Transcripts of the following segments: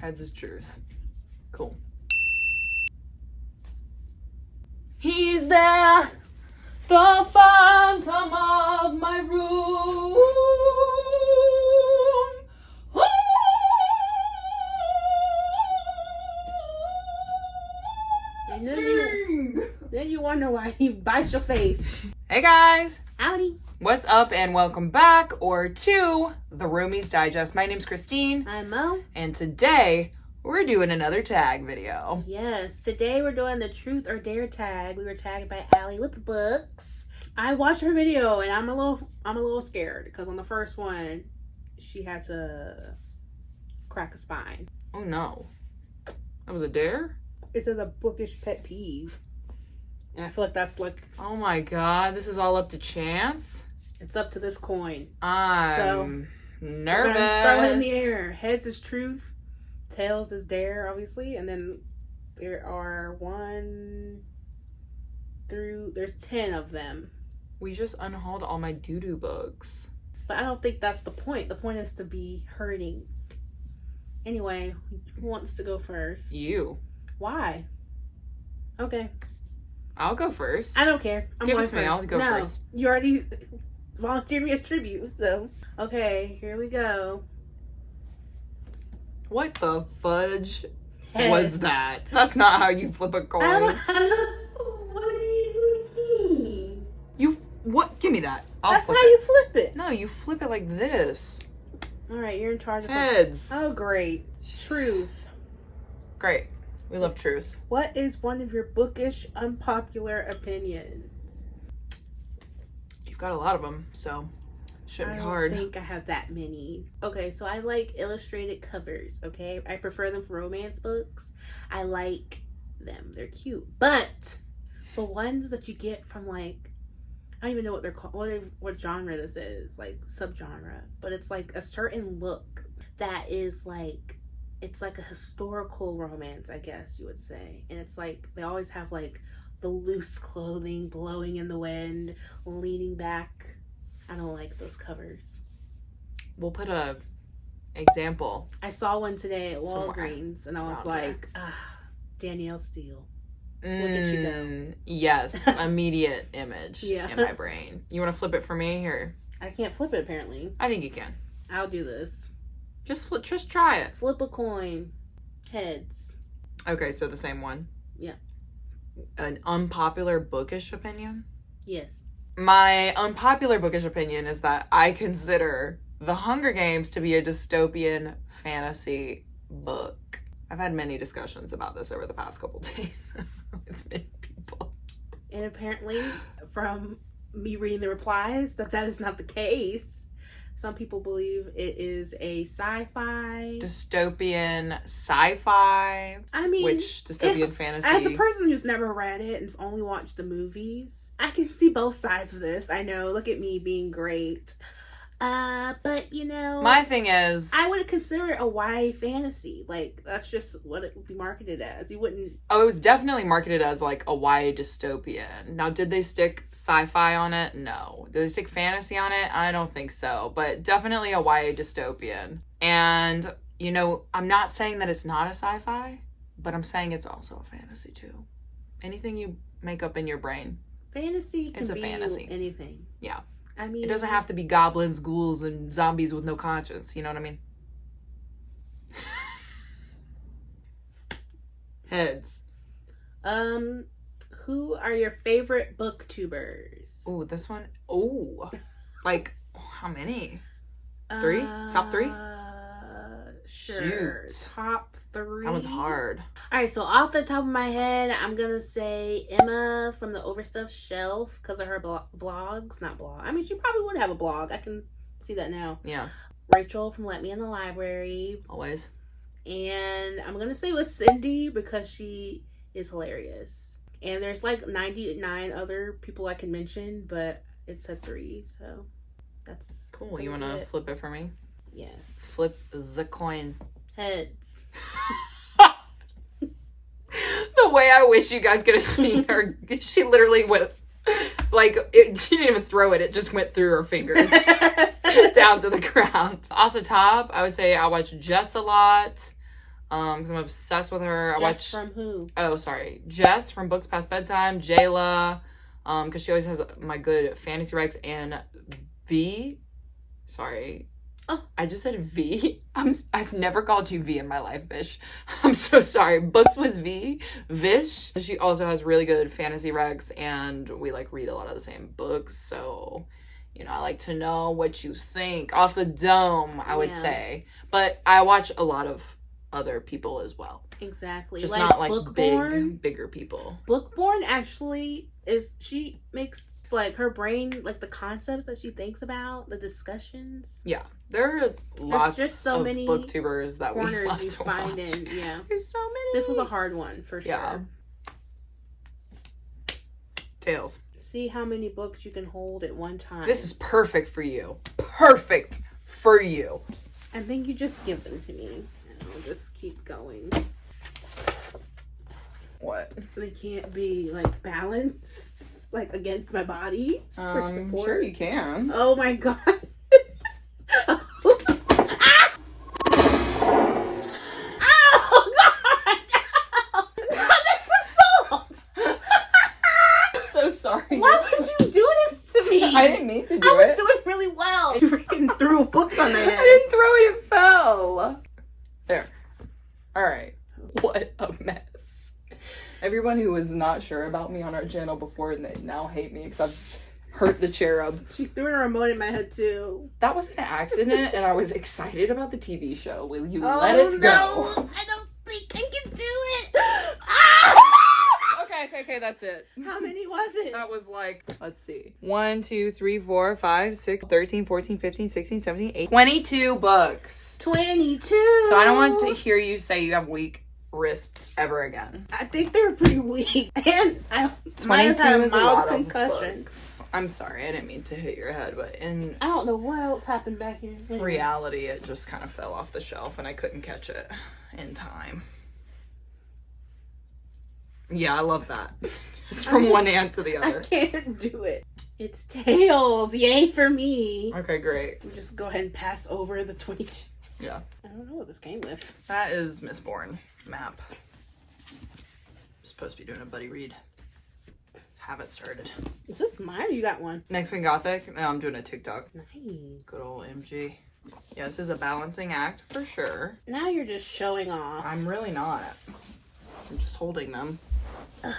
Heads is truth. Cool. He's there, the phantom of my room. And then you wonder why he bites your face. Hey guys, Howdy. what's up and welcome back or to the Roomies Digest. My name's Christine. I'm Mo. And today we're doing another tag video. Yes, today we're doing the truth or dare tag. We were tagged by Allie with the books. I watched her video and I'm a little scared because on the first one she had to crack a spine. Oh no. That was a dare? It says a bookish pet peeve. And I feel like that's like... Oh my god, this is all up to chance? It's up to this coin. I'm nervous. Throw it in the air. Heads is truth. Tails is dare, obviously. And then there are there's 10 of them. We just unhauled all my doo-doo books. But I don't think that's the point. The point is to be hurting. Anyway, who wants to go first? You. Why? Okay. I'll go first. I don't care. I'm Give going it to me. first. I'll go first. You already volunteered me a tribute, so. Okay, here we go. What the fudge was that? That's not how you flip a coin. What do you mean? What? Give me that. That's how you flip it. No, you flip it like this. All right, you're in charge of Heads. Oh, great. Truth. Great. We love truth. What is one of your bookish, unpopular opinions? You've got a lot of them, so shouldn't be hard. I don't think I have that many. Okay, so I like illustrated covers, okay? I prefer them for romance books. I like them. They're cute. But the ones that you get from, like, I don't even know what they're called, what genre this is, like subgenre. But it's like a certain look that is like, it's like a historical romance, I guess you would say. And it's like, they always have like the loose clothing blowing in the wind, leaning back. I don't like those covers. We'll put a example. I saw one today at Somewhere Walgreens and I was like, Danielle Steele. Look at you go. Yes, immediate image in my brain. You want to flip it for me, or I can't flip it apparently. I think you can. I'll do this. Just try it. Flip a coin. Heads. Okay, so the same one. Yeah. An unpopular bookish opinion? Yes. My unpopular bookish opinion is that I consider The Hunger Games to be a dystopian fantasy book. I've had many discussions about this over the past couple days with many people. And apparently, from me reading the replies, that is not the case. Some people believe it is a sci-fi. Dystopian sci-fi. I mean, which dystopian fantasy. As a person who's never read it and only watched the movies, I can see both sides of this. I know, look at me being great. But you know, my thing is, I wouldn't consider it a YA fantasy. Like, that's just what it would be marketed as. You wouldn't. Oh, it was definitely marketed as like a YA dystopian. Now, did they stick sci-fi on it? No. Did they stick fantasy on it? I don't think so. But definitely a YA dystopian. And you know, I'm not saying that it's not a sci-fi, but I'm saying it's also a fantasy too. Anything you make up in your brain, fantasy can be fantasy. Anything. Yeah. I mean, it doesn't have to be goblins, ghouls, and zombies with no conscience. You know what I mean? Heads. Who are your favorite booktubers? Oh, this one. Oh, like how many? 3? Top 3? Sure. Shoot. Top 3. That one's hard. All right, so off the top of my head, I'm gonna say Emma from the Overstuffed Shelf because of her vlogs. Not blog. I mean, she probably would have a blog. I can see that now. Yeah. Rachel from Let Me in the Library. Always. And I'm gonna say with Cindy because she is hilarious. And there's like 99 other people I can mention, but it's a 3, so that's cool. You wanna flip it for me? Yes. Flip the coin. Heads. The way I wish you guys could have seen her. She literally went, like, she didn't even throw it. It just went through her fingers down to the ground. Off the top, I would say I watch Jess a lot. Because I'm obsessed with her. I Jess watch from who? Oh, sorry. Jess from Books Past Bedtime, Jayla, because she always has my good fantasy recs, and V. Sorry. Oh. I just said V. I've never called you V in my life, Vish. I'm so sorry. Books with V. Vish. She also has really good fantasy recs, and we like read a lot of the same books, so you know, I like to know what you think off the dome, I would say. But I watch a lot of other people as well. Exactly. Just like not like Bookborn, bigger people. Bookborn actually she makes like her brain, like the concepts that she thinks about, the discussions. Yeah. There are lots just so of many booktubers that we love you to find watch. in, yeah. There's so many. This was a hard one for sure. Yeah. Tails. See how many books you can hold at one time. This is perfect for you. Perfect for you. I think you just give them to me. And I'll just keep going. What? They can't be like balanced, like against my body for support. Sure you can. Oh my god. Why would you do this to me? I didn't mean to do it. I was doing really well. You freaking threw books on my head. I didn't throw it, it fell. There. Alright. What a mess. Everyone who was not sure about me on our channel before, and they now hate me because I've hurt the cherub. She threw a remote in my head too. That was an accident, and I was excited about the TV show. Will you let it go? I don't think I can do it. Okay, that's it. How many was it? That was like, let's see. 1, 2, 3, 4, 5, 6, 13, 14, 15, 16, 17, 18, 22 books. 22. So I don't want to hear you say you have weak wrists ever again. I think they're pretty weak. And I might have had a mild concussion. I'm sorry, I didn't mean to hit your head, but in I don't know what else happened back here. reality, it just kind of fell off the shelf and I couldn't catch it in time. Yeah, I love that. Just from one hand to the other. I can't do it. It's tails. Yay for me. Okay, great. We'll just go ahead and pass over the 22. Yeah. I don't know what this came with. That is Mistborn map. I'm supposed to be doing a buddy read. Have it started. Is this mine or you got one? Next in Gothic. No, I'm doing a TikTok. Nice. Good old MG. Yeah, this is a balancing act for sure. Now you're just showing off. I'm really not. I'm just holding them. Okay.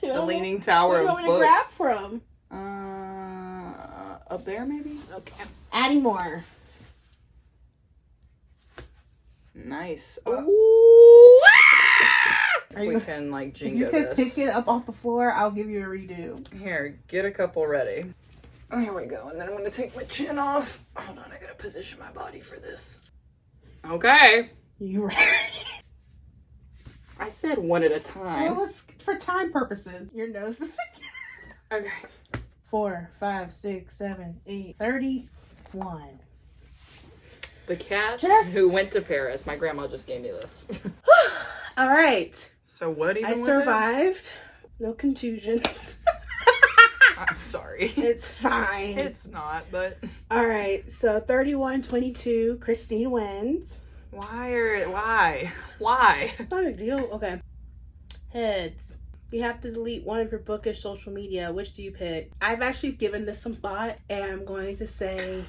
The Leaning Tower Where of do you want me Books. to grab from? Up there maybe? Okay. Adding more. Nice. Ooh. We can like If you Jenga could this. pick it up off the floor, I'll give you a redo. Here, get a couple ready. Here we go. And then I'm going to take my chin off. Hold on, I got to position my body for this. Okay. You ready? I said one at a time. Well, let's, for time purposes, your nose is Okay. 4, 5, 6, 7, 8, 31. The cat Just- who went to Paris. My grandma just gave me this. All right. So what even I was survived. No contusions. it? I'm sorry. It's fine. It's not, but All right. So 31-22. Christine wins. why? Not a big deal. Okay. Heads. You have to delete one of your Bookish social media. Which do you pick? I've actually given this some thought, and I'm going to say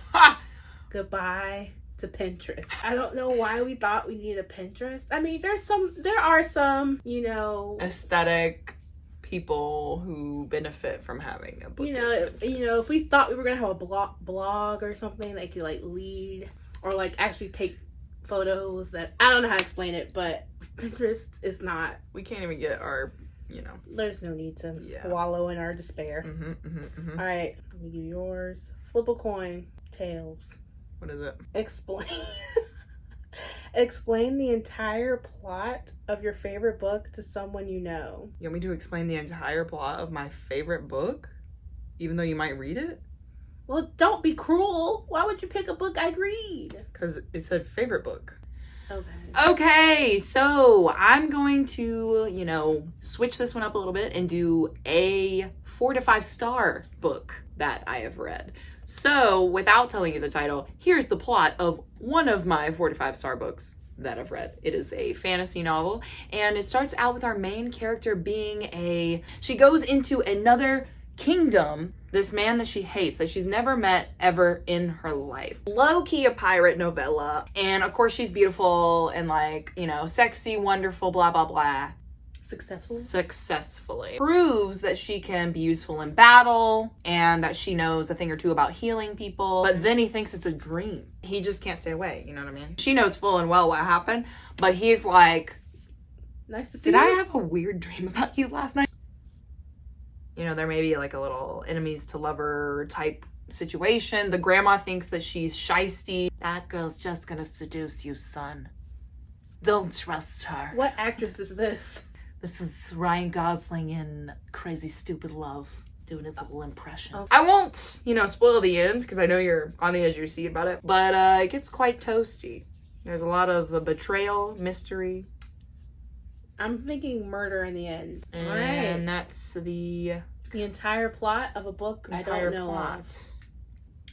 goodbye to Pinterest. I don't know why we thought we needed a Pinterest. I mean, there are some, you know, aesthetic people who benefit from having a book. you know, if we thought we were gonna have a blog or something that could like lead or like actually take photos that I don't know how to explain it, but Pinterest is not. We can't even get our, There's no need to wallow in our despair. All right, let me do yours. Flip a coin. Tails. What is it? Explain the entire plot of your favorite book to someone you know. You want me to explain the entire plot of my favorite book? Even though you might read it? Well, don't be cruel. Why would you pick a book I'd read? Because it's a favorite book. Okay. Okay, so I'm going to, switch this one up a little bit and do a 4 to 5 star book that I have read. So, without telling you the title, here's the plot of one of my 45-star books that I've read. It is a fantasy novel, and it starts out with our main character being she goes into another kingdom, this man that she hates, that she's never met ever in her life. Low-key a pirate novella, and of course she's beautiful and like, you know, sexy, wonderful, blah, blah, blah. Successfully. Proves that she can be useful in battle and that she knows a thing or two about healing people, but then he thinks it's a dream. He just can't stay away, you know what I mean? She knows full and well what happened, but he's like, nice to see did you. I have a weird dream about you last night? You know, there may be like a little enemies to lover type situation. The grandma thinks that she's shisty. That girl's just gonna seduce you, son. Don't trust her. What actress is this? This is Ryan Gosling in Crazy Stupid Love doing his little impression. Okay. I won't, you know, spoil the end because I know you're on the edge of your seat about it, but it gets quite toasty. There's a lot of betrayal, mystery. I'm thinking murder in the end. And All right. that's the entire plot of a book I don't know of.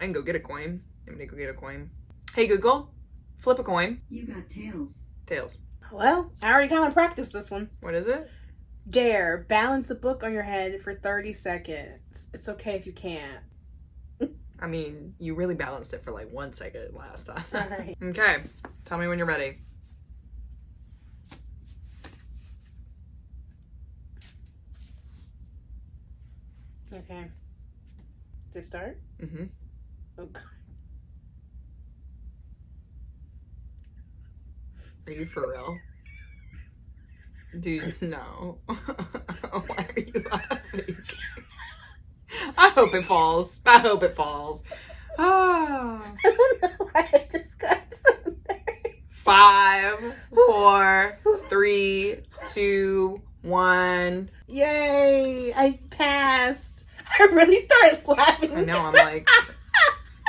I can go get a coin. I'm gonna go get a coin. Hey Google, flip a coin. You got tails. Tails. Well, I already kind of practiced this one. What is it? Dare. Balance a book on your head for 30 seconds. It's okay if you can't. I mean, you really balanced it for like 1 second last time. All right. Okay, tell me when you're ready. Okay. To start? Mm-hmm. Okay. Are you for real? Dude, no. Why are you laughing? I hope it falls. I hope it falls. Ah. I don't know why I just got so nervous. 5, 4, 3, 2, 1. Yay! I passed. I really started laughing. I know, I'm like,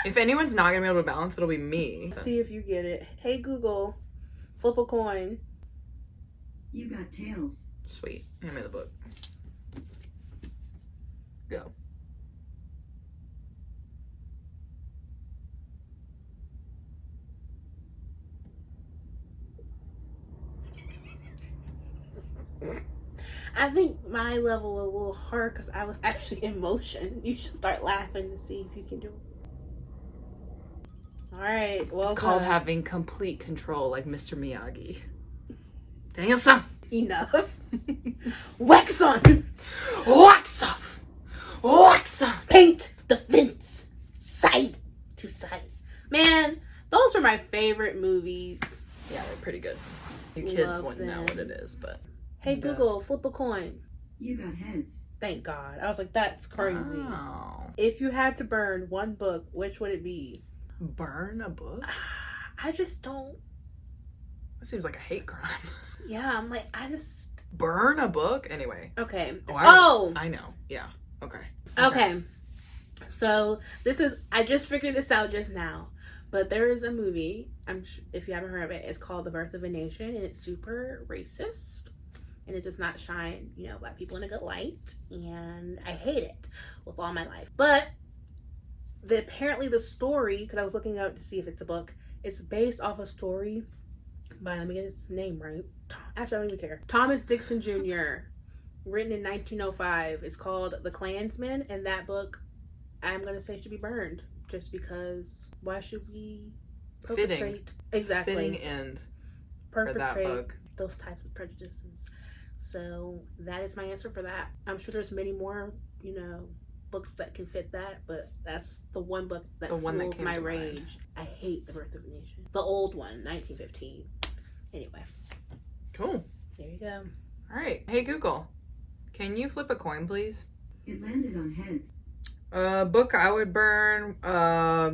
if anyone's not gonna be able to balance, it'll be me. See if you get it. Hey Google, flip a coin. You got tails. Sweet. Hand me the book. Go. I think my level was a little hard because I was actually in motion. You should start laughing to see if you can do it. All right. Well, It's called having complete control, like Mr. Miyagi. Daniel-san! enough. Wax on. Wax off! Wax on! Paint the fence side to side. Man, those were my favorite movies. Yeah, they're pretty good. You kids Love wouldn't know them. what it is, but... Hey Who knows? Google, flip a coin. You got heads. Thank God. I was like, that's crazy. Oh. If you had to burn one book, which would it be? Burn a book? I just don't. That seems like a hate crime. Yeah, I'm like, I just. Burn a book? Anyway. Okay. Oh! I know. Yeah. Okay. Okay. So I just figured this out just now, but there is a movie. If you haven't heard of it, it's called The Birth of a Nation, and it's super racist, and it does not shine, black people in a good light, and I hate it with all my life. But apparently the story, because I was looking up to see if it's a book, it's based off a story by, let me get his name right. Actually, I don't even care. Thomas Dixon Jr., written in 1905. It's called The Klansman, and that book, I'm going to say, should be burned. Just because, why should we perpetrate? Exactly. Fitting end for that book. Those types of prejudices. So that is my answer for that. I'm sure there's many more, books that can fit that, but that's the one book that fuels my rage. I hate The Birth of a Nation. The old one, 1915. Anyway. Cool. There you go. All right. Hey, Google. Can you flip a coin, please? It landed on heads. Book I would burn, the... Are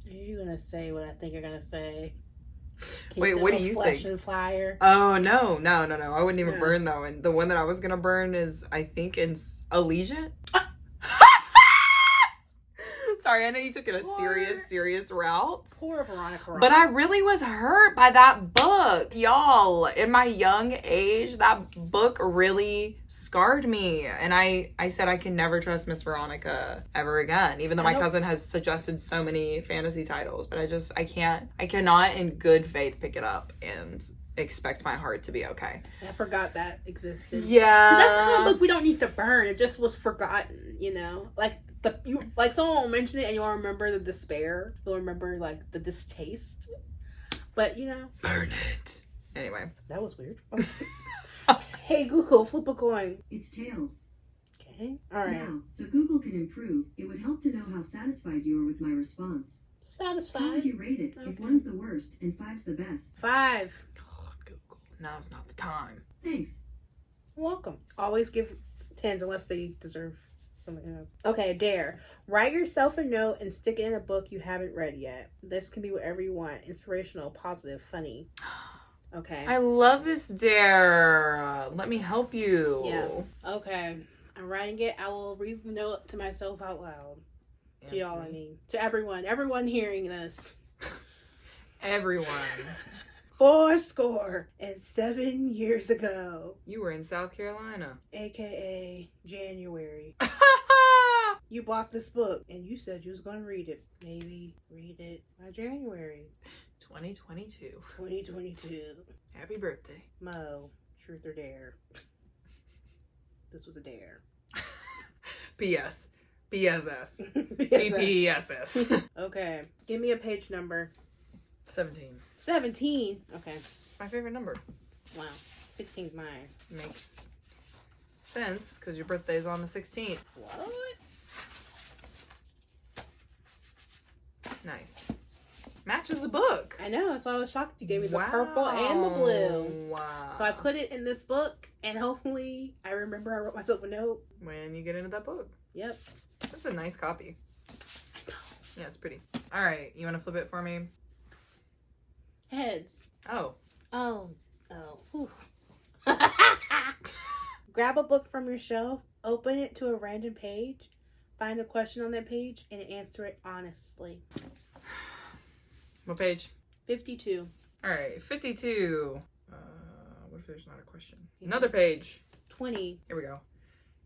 you gonna say what I think you're gonna say? Wait, what do you think? And flyer. Oh, no. I wouldn't even burn that one. The one that I was gonna burn is, I think, in Allegiant. Sorry, sorry. I know you took it a serious route. Poor Veronica. But I really was hurt by that book. Y'all, in my young age, that book really scarred me. And I said I can never trust Miss Veronica ever again, even though my cousin has suggested so many fantasy titles. But I cannot in good faith pick it up and expect my heart to be okay. I forgot that existed. Yeah. That's the kind of book we don't need to burn. It just was forgotten, you know? Like someone will mention it and you'll remember the despair. You'll remember like the distaste. But you know. Burn it. Anyway. That was weird. Hey Google, flip a coin. It's tails. Okay. Alright. Now, so Google can improve, it would help to know how satisfied you are with my response. How would Satisfied. you rate it if 1's the worst and 5's the best? 5. God, Google. Now's not the time. Thanks. Welcome. Always give 10s unless they deserve something. Okay, dare. Write yourself a note and stick it in a book you haven't read yet. This can be whatever you want. Inspirational, positive, funny. Okay. I love this dare. Let me help you. Yeah. Okay. I'm writing it. I will read the note to myself out loud. To y'all, I mean. To everyone. Everyone hearing this. Everyone. 7 years ago. You were in South Carolina. AKA January. You bought this book and you said you was going to read it. Maybe read it by January 2022. 2022. Happy birthday. Mo, truth or dare? This was a dare. P.S. BSS. PPSS. Okay. Give me a page number. 17. 17. Okay. It's my favorite number. Wow. 16's mine. Makes sense because your birthday is on the 16th. What? Nice. Matches the book. I know. That's why I was shocked. You gave me the purple and the blue. Wow. So I put it in this book, and hopefully I remember I wrote myself a note. When you get into that book. Yep. That's a nice copy. I know. Yeah, it's pretty. All right. You want to flip it for me? Heads. Oh. Oh. Whew. Grab a book from your shelf, open it to a random page, find a question on that page, and answer it honestly. What page? 52. All right. 52. What if there's not a question? Another page. 20. Here we go.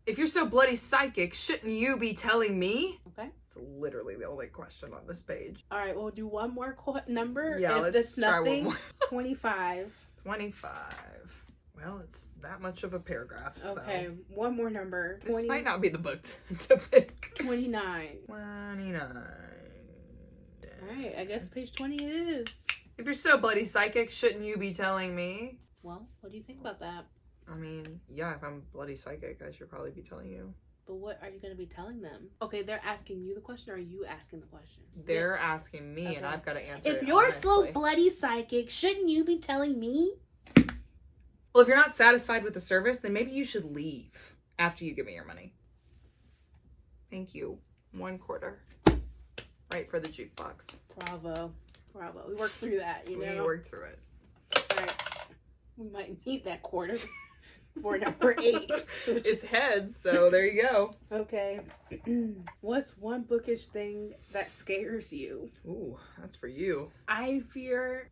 If you're so bloody psychic, shouldn't you be telling me? Okay. It's literally the only question on this page. All right, we'll do one more number. Yeah, if let's that's try nothing, one more. 25. 25. Well, it's that much of a paragraph. Okay, so. one more number. This might not be the book to pick. 29. 29. All right, I guess page 20 it is. If you're so bloody psychic, shouldn't you be telling me? Well, what do you think about that? I mean, yeah, if I'm bloody psychic, I should probably be telling you. But what are you going to be telling them? Okay, they're asking you the question, or are you asking the question? They're asking me, and Okay. I've got to answer it If you're honestly. so bloody psychic, shouldn't you be telling me? Well, if you're not satisfied with the service, then maybe you should leave after you give me your money. Thank you. 1 quarter. Right for the jukebox. Bravo. Bravo. We worked through that, you know? We worked through it. All right. We might need that quarter for number 8. It's heads, so there you go. Okay. What's one bookish thing that scares you? Ooh, that's for you. I fear,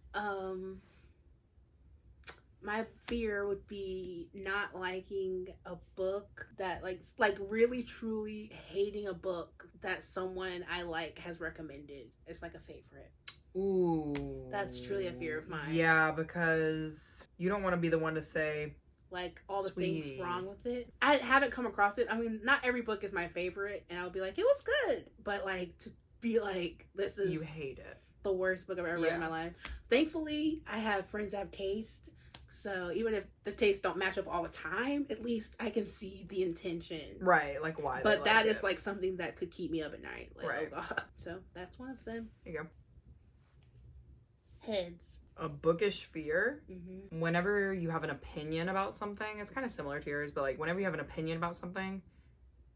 my fear would be not liking a book that like really truly hating a book that someone I like has recommended. It's like a favorite. Ooh. That's truly a fear of mine. Yeah, because you don't want to be the one to say, like all the Sweetie. things wrong with it. I haven't come across it. I mean, not every book is my favorite, and I'll be like, it was good, but like to be like, this is you hate it. the worst book I've ever read in my life. Thankfully, I have friends that have taste, so even if the tastes don't match up all the time, at least I can see the intention. Right, like why. But they that like is it. like something that could keep me up at night. Like, Right. oh God. So that's one of them. There you go. Heads. A bookish fear. Mm-hmm. Whenever you have an opinion about something, it's kind of similar to yours, but like whenever you have an opinion about something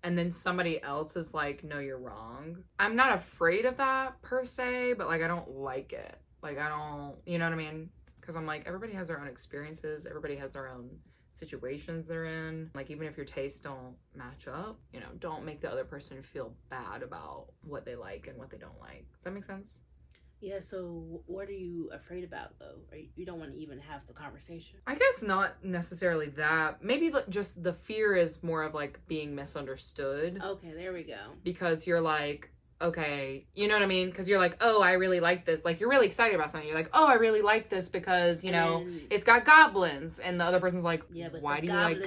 and then somebody else is like, no, you're wrong. I'm not afraid of that per se, but like I don't like it. Like I don't, you know what I mean? Because I'm like, everybody has their own experiences. Everybody has their own situations they're in. Like, even if your tastes don't match up, you know, don't make the other person feel bad about what they like and what they don't like. Does that make sense? Yeah, so what are you afraid about, though? You don't want to even have the conversation? I guess not necessarily that. Maybe just the fear is more of, like, being misunderstood. Okay, there we go. Because you're like, okay, you know what I mean? Because you're like, oh, I really like this. Like, you're really excited about something. You're like, oh, I really like this because, you know, it's got goblins. And the other person's like, yeah, but why do you like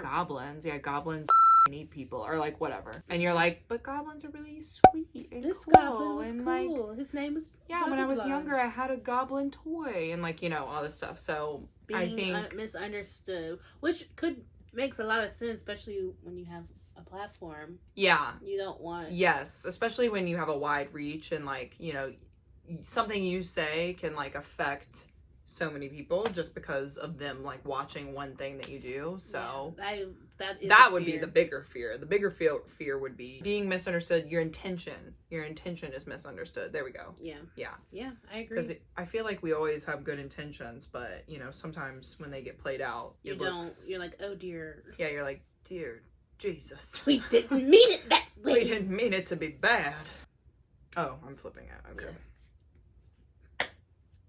goblins? Yeah, goblins eat people or like whatever. And you're like, but goblins are really sweet and this cool. Goblin was and cool. Like, his name is when I was younger, I had a goblin toy and like, you know, all this stuff. So being I think misunderstood, which makes a lot of sense, especially when you have a platform. Yeah. You don't want... Yes, especially when you have a wide reach and like, you know, something you say can like affect so many people just because of them like watching one thing that you do. So yeah, that would be the bigger fear. The bigger fear would be being misunderstood. Your intention is misunderstood. There we go. Yeah, I agree. Because I feel like we always have good intentions, but you know, sometimes when they get played out, you're like, oh dear. Yeah, you're like, dear Jesus, we didn't mean it that way. We didn't mean it to be bad. Oh, I'm flipping it. Okay.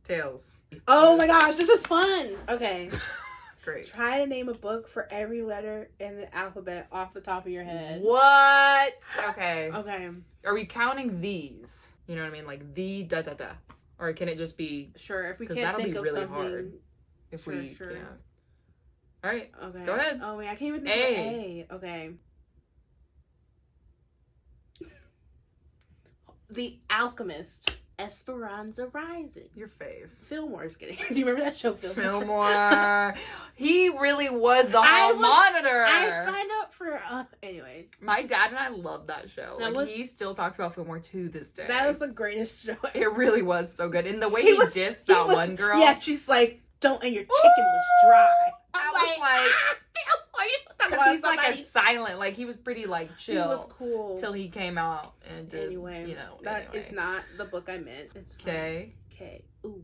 Tails. Oh my gosh, this is fun. Okay. Great. Try to name a book for every letter in the alphabet off the top of your head. What? Okay. Okay. Are we counting these? You know what I mean? Like the da da da. Or can it just be... Sure, if we can't think of really something... hard if sure, we sure. can't. Alright. Okay. Go ahead. Oh wait, I can't even think of A. Okay. The Alchemist. Esperanza Rising. Your fave. Fillmore's getting. Do you remember that show, Fillmore? Fillmore. He really was the hall monitor. I signed up for. Anyway. My dad and I love that show. He still talks about Fillmore to this day. That was the greatest show. It really was so good. And the way he dissed that one girl. Yeah, she's like, "Don't," and your chicken was dry. I was like. Because he's like a silent, like he was pretty like chill. He was cool till he came out and did, anyway. You know, that is not the book I meant. It's K. K. Ooh.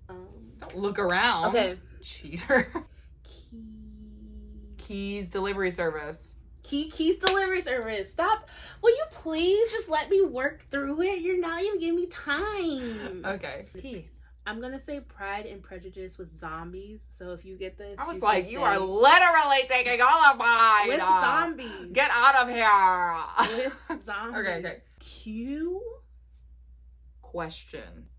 Don't look around. Okay. Cheater. Keys delivery service. Keys delivery service. Stop. Will you please just let me work through it? You're not even giving me time. Okay. P. I'm going to say Pride and Prejudice with zombies. So if you get this, I was like, you are literally taking all of mine. With zombies. Get out of here. With zombies. Okay. Q? Question.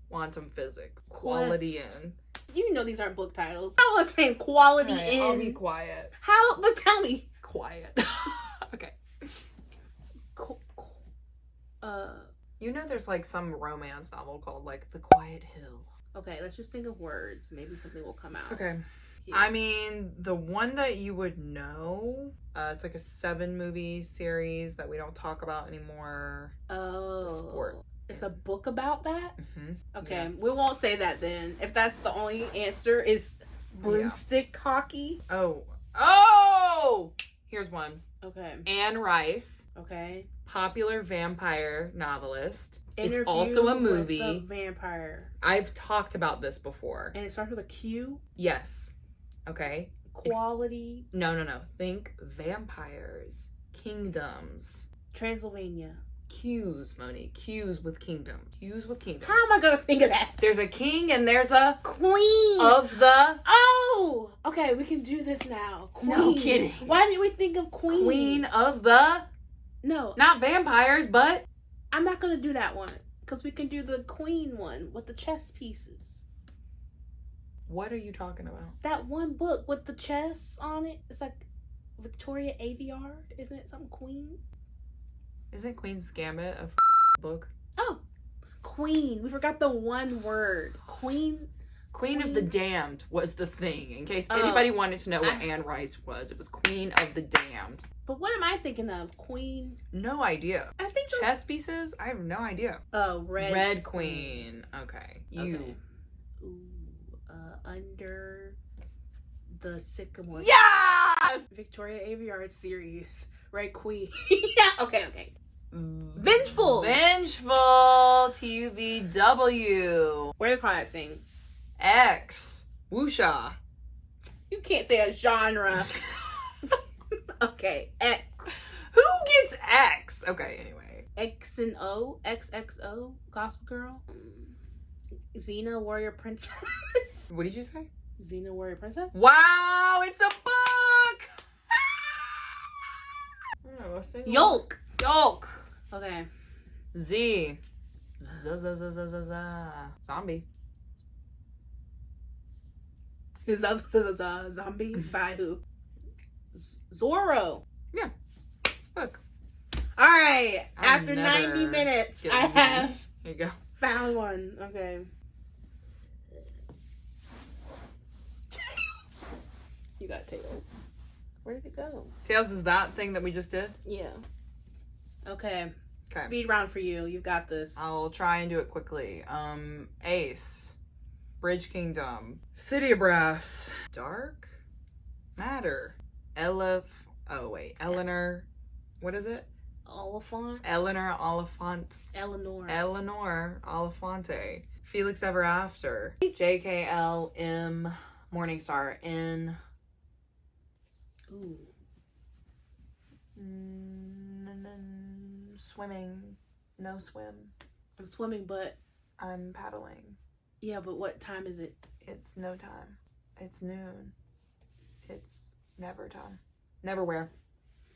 Quantum physics. Quality in. You know these aren't book titles. I was saying quality in. I'll be quiet. How? But tell me. Quiet. Okay. You know there's like some romance novel called like The Quiet Hill. Okay, let's just think of words. Maybe something will come out. Okay. Yeah. I mean, the one that you would know, it's like a 7-movie series that we don't talk about anymore. Oh. The Sport. It's a book about that? Mm-hmm. Okay, yeah. We won't say that then. If that's the only answer is broomstick hockey. Oh! Here's one. Okay. Anne Rice. Okay. Popular vampire novelist. Interview it's also a movie. With the vampire. I've talked about this before. And it starts with a Q? Yes. Okay. Quality. No. Think vampires. Kingdoms. Transylvania. Q's, Moni. Q's with kingdom. Q's with kingdom. How am I gonna think of that? There's a king and there's a queen of the. Oh, okay. We can do this now. Queen. No kidding. Why did we think of queen? Queen of the. No, not vampires, but I'm not gonna do that one because we can do the queen one with the chess pieces. What are you talking about? That one book with the chess on it. It's like Victoria Aveyard, isn't it? Something queen. Isn't Queen's Gambit a book? Oh, queen. We forgot the one word. Queen of the Damned was the thing. In case anybody wanted to know what Anne Rice was, it was Queen of the Damned. But what am I thinking of? Queen? No idea. I think chess pieces? I have no idea. Oh, Red Queen. Okay. You. Okay. Ooh, Under the Sycamore. Yes! Victoria Aveyard series. Red Queen. Yeah. Okay. Vengeful. TUVW. Where the call that sing? X. Woosha. You can't say a genre. Okay, X. Who gets X? Okay, anyway. X and O, XXO, Gospel Girl. Xena Warrior Princess. What did you say? Xena Warrior Princess? Wow, it's a book! Yolk. Yolk. Okay. Z. Zombie. Zombie by who? Zorro. Yeah. It's a book. All right. I'll After never 90 minutes, get I Z. have There you go. found one. Okay. You got Tails. Where did it go? Tails is that thing that we just did? Yeah. Okay. Okay. Speed round for you. You've got this. I'll try and do it quickly. Ace. Bridge Kingdom. City of Brass. Dark Matter. Eleanor. What is it? Oliphant. Eleanor Oliphant. Eleanor. Olifante. Felix Ever After. JKLM. Morningstar. N. Ooh. Swimming. No swim. I'm swimming, but I'm paddling. yeah, but what time is it? It's no time. It's noon. It's never time. Never where.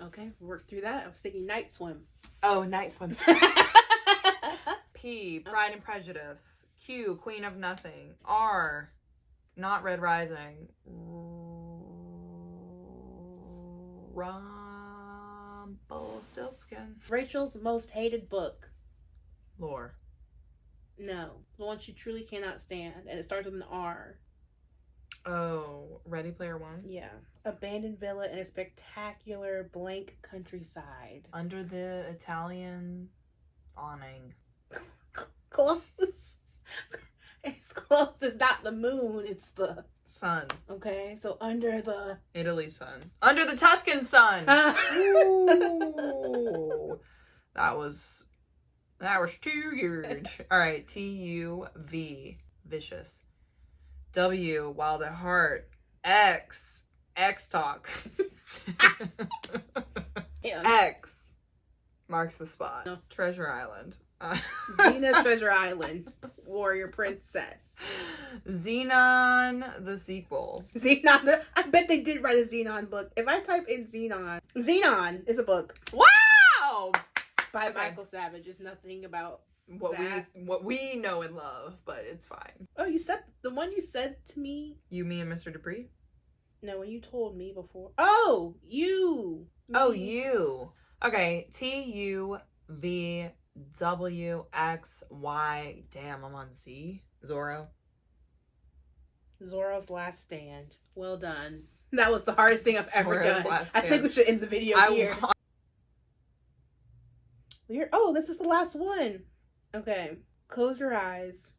Okay, work through that. I was thinking night swim. Oh, night swim. P. Pride and Prejudice. Q. Queen of Nothing. R. Not Red Rising. Rumpelstiltskin. Rachel's most hated book. Lore. No, the one she truly cannot stand, and it starts with an R. Oh, Ready Player One. Yeah. Abandoned villa in a spectacular blank countryside. Under the Italian awning. Close. It's close. It's not the moon. It's the Sun. okay. So under the Italy sun. Under the Tuscan sun. Ooh. That was too weird. All right, TUV. Vicious. W. Wild at Heart. X. Talk. yeah. X. Marks the spot. No. Treasure Island. Xena Treasure Island. Warrior Princess. Xenon the sequel. Xenon. I bet they did write a Xenon book. If I type in Xenon is a book Wow! by Okay. Michael Savage. It's nothing about What that. we know and love, but it's fine. Oh, you said the one you said to me. You, me, and Mr. Dupree? No, when you told me before. Oh, you. Oh, Me. you. Okay, TUVWXY. Damn, I'm on Z. Zorro. Zorro's Last Stand. Well done. That was the hardest thing I've ever Zorro's done. Last I think we should end the video here. Oh, this is the last one. Okay. Close your eyes.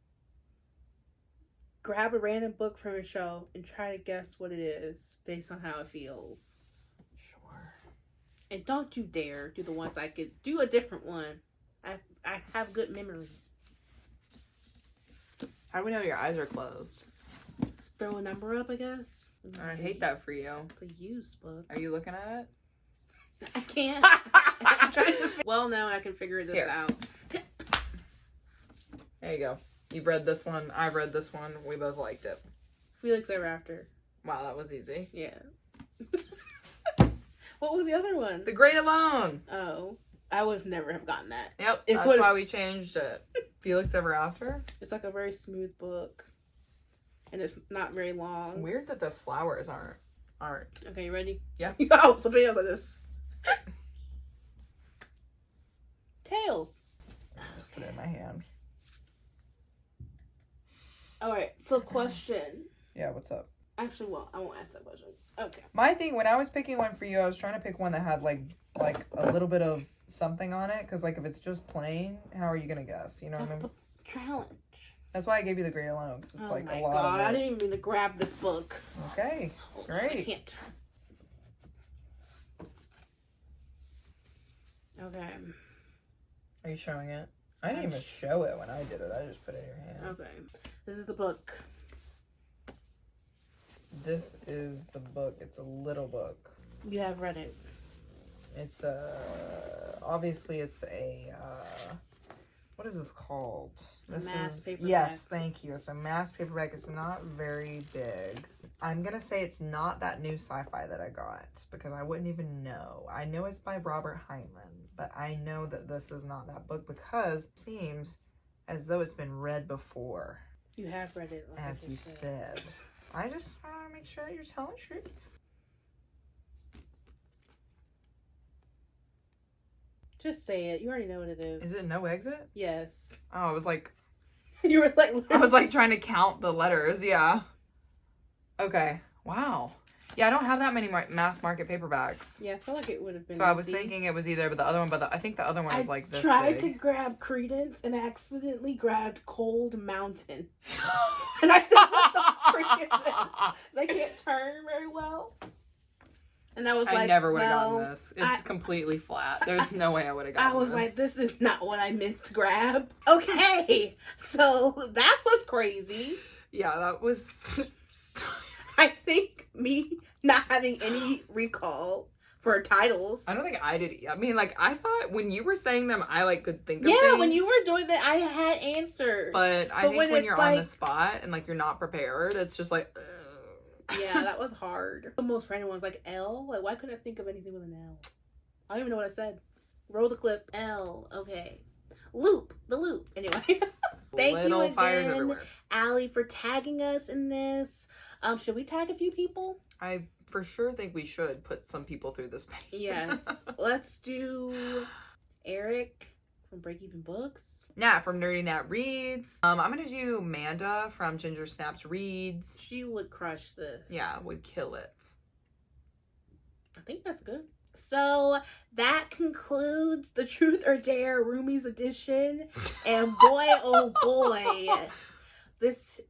Grab a random book from a shelf and try to guess what it is based on how it feels. Sure. And don't you dare do the ones I could do a different one. I have good memories. How do we know your eyes are closed? Throw a number up, I guess. I hate that for you. It's a used book. Are you looking at I can't. it? I'm trying to well, now I can figure this Here. out. There you go. You've read this one. I've read this one. We both liked it. Felix Ever After. Wow, that was easy. Yeah. What was the other one? The Great Alone. Oh, I would never have gotten that. Yep, It that's would've- why we changed it. Felix Ever After. It's like a very smooth book, and it's not very It's long. weird that the flowers aren't. Okay, you ready? Yeah. Oh, somebody else like this. Tails. Just put it in my hand. All right. So, question. Yeah, what's up? Actually, well, I won't ask that question. Okay. My thing, when I was picking one for you, I was trying to pick one that had like a little bit of something on it. Because like if it's just plain, how are you gonna guess? You know what I That's mean? the challenge. That's why I gave you the Great Alone. Because it's Oh like my a lot god! I of it. didn't mean to grab this book. Okay, Hold on, I great. can't. Okay. Are you showing it? I didn't even show it when I did it. I just put it in your hand. Okay. This is the book. This is the book. It's a little book. You have read it. It's obviously it's a what is this called? This mass paperback. Yes, thank you. It's a mass paperback. It's not very big. I'm gonna say it's not that new sci-fi that I got because I wouldn't even know. I know it's by Robert Heinlein, but I know that this is not that book because it seems as though it's been read before. You have read it, like as you said. I just want to make sure that you're telling the truth. Just say it. You already know what it is. Is it No Exit? Yes. Oh, I was like... You were like... I was like trying to count the letters, yeah. Okay. Wow. Yeah, I don't have that many mass market paperbacks. Yeah, I feel like it would have been so I was thinking it was either the other one, but I think the other one is like this I tried big. to grab Credence and accidentally grabbed Cold Mountain. And I said, what the freak is this? They can't turn very well. And I was like, I never would have well, gotten this. It's completely flat. There's no way I would have gotten this. I was like, this is not what I meant to grab. Okay. So that was crazy. Yeah, that was... I think me not having any recall for titles. I don't think I did. I mean, like, I thought when you were saying them, I, like, could think of Yeah, things. when you were doing that, I had answers. But I think when you're like, on the spot and, like, you're not prepared, it's just like... Yeah, that was hard. The most random ones, like L. Like, why couldn't I think of anything with an L? I don't even know what I said. Roll the clip. L. Okay. Loop. The loop. Anyway. Thank Little you fires again, everywhere. Allie, for tagging us in this. Should we tag a few people? I for sure think we should put some people through this page. Yes. Let's do Eric from Break Even Books. Nat from Nerdy Nat Reads. I'm gonna do Amanda from Ginger Snaps Reads. She would crush this. Yeah, would kill it. I think that's good. So that concludes the Truth or Dare Roomies edition. And boy, oh boy, this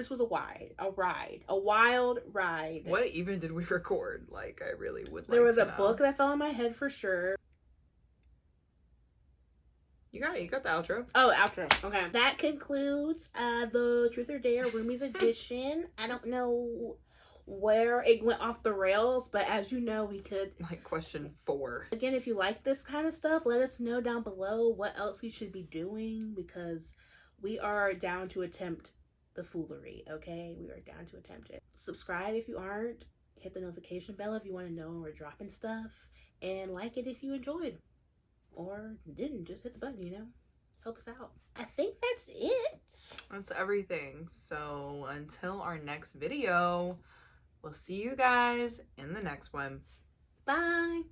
was a wild ride. What even did we record? Like, I really would like There was to a know. book that fell on my head for sure. You got it. You got the outro. Oh, outro. Okay. That concludes the Truth or Dare Roomies edition. I don't know where it went off the rails, but as you know, we could... Like, question 4. Again, if you like this kind of stuff, let us know down below what else we should be doing, because we are down to attempt the foolery, okay? We are down to attempt it. Subscribe if you aren't. Hit the notification bell if you want to know when we're dropping stuff. And like it if you enjoyed. Or didn't. Just hit the button, you know? Help us out. I think that's it. That's everything. So until our next video, we'll see you guys in the next one. Bye.